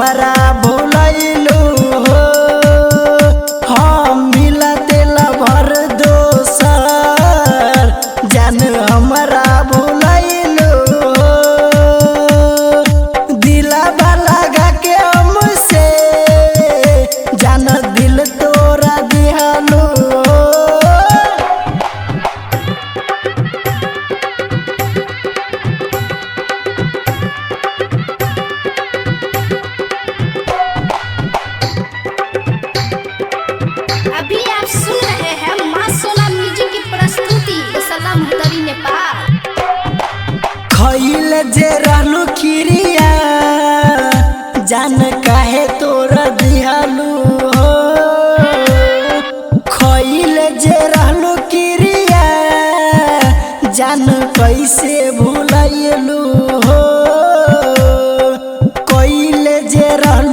हमरा भुलैलू हो। हम मिलते लभर दोसर जान हमरा भुलैलू हो। दिलवा लगा के हमसे जान दिल तोरा दिहलू हो। अभी आप सुन रहे हैं माँ सोना म्यूजिक की प्रस्तुति सलाम तरी नेपाल। खइल जे रहलू खिरिया जान काहे तोरा दिहलू हो। खइल जे रहलू खिरिया जान कैसे भुलैलू हो। कइल जे रहलू